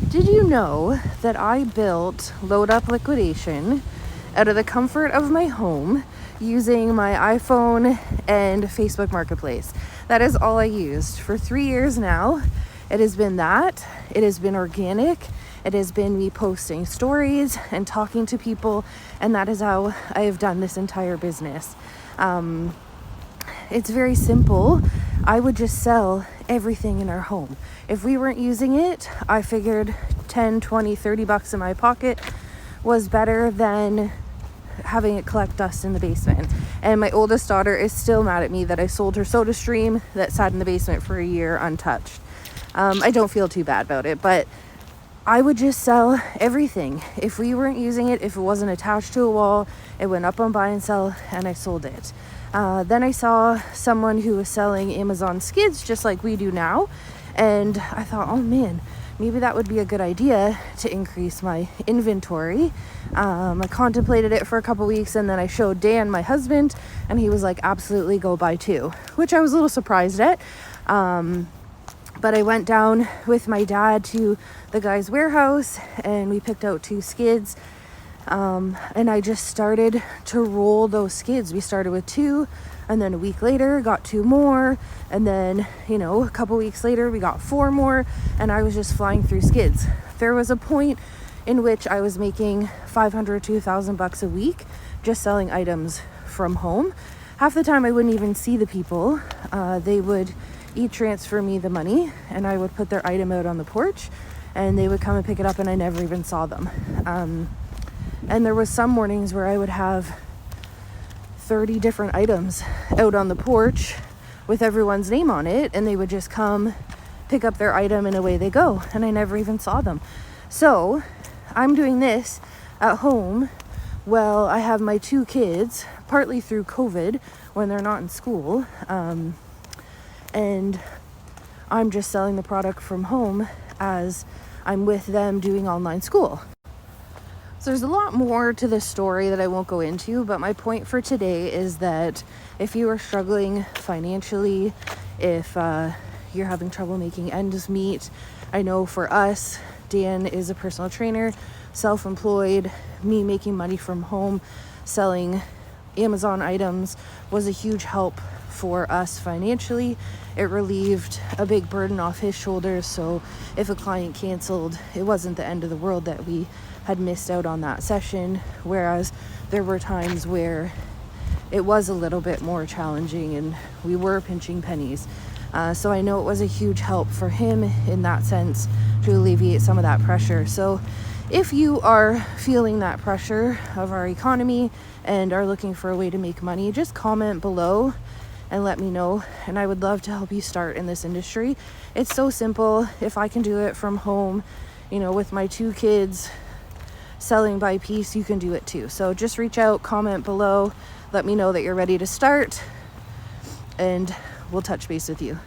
Did you know that I built Load Up Liquidation out of the comfort of my home using my iPhone and Facebook Marketplace? That is all I used for 3 years now. It has been that. It has been organic. It has been me posting stories and talking to people, and that is how I have done this entire business. It's very simple. I would just sell everything in our home. If we weren't using it, I figured 10, 20, 30 bucks in my pocket was better than having it collect dust in the basement. And my oldest daughter is still mad at me that I sold her Soda Stream that sat in the basement for a year untouched. I don't feel too bad about it, but I would just sell everything. If we weren't using it, if it wasn't attached to a wall, it went up on buy and sell, and I sold it. Then I saw someone who was selling Amazon skids just like we do now, and I thought, oh man, maybe that would be a good idea to increase my inventory. I contemplated it for a couple weeks, and then I showed Dan, my husband, and he was like, absolutely, go buy 2, which I was a little surprised at. But I went down with my dad to the guy's warehouse, and we picked out 2 skids. And I just started to roll those skids. We started with 2, and then a week later got 2 more, and then, a couple weeks later we got 4 more, and I was just flying through skids. There was a point in which I was making $500 to $1,000 a week just selling items from home. Half the time I wouldn't even see the people. They would transfer me the money, and I would put their item out on the porch, and they would come and pick it up, and I never even saw them. And there was some mornings where I would have 30 different items out on the porch with everyone's name on it, and they would just come pick up their item and away they go, and I never even saw them. So I'm doing this at home while I have my 2 kids, partly through COVID when they're not in school, and I'm just selling the product from home as I'm with them doing online school. So there's a lot more to this story that I won't go into, but my point for today is that if you are struggling financially, if you're having trouble making ends meet, I know for us, Dan is a personal trainer, self-employed, me making money from home, selling Amazon items was a huge help for us financially. It relieved a big burden off his shoulders, so if a client canceled, it wasn't the end of the world that we had missed out on that session, whereas there were times where it was a little bit more challenging and we were pinching pennies. So I know it was a huge help for him in that sense to alleviate some of that pressure. So if you are feeling that pressure of our economy and are looking for a way to make money, just comment below and let me know, and I would love to help you start in this industry. It's so simple. If I can do it from home, with my 2 kids selling by piece, you can do it too. So just reach out, comment below, let me know that you're ready to start, and we'll touch base with you.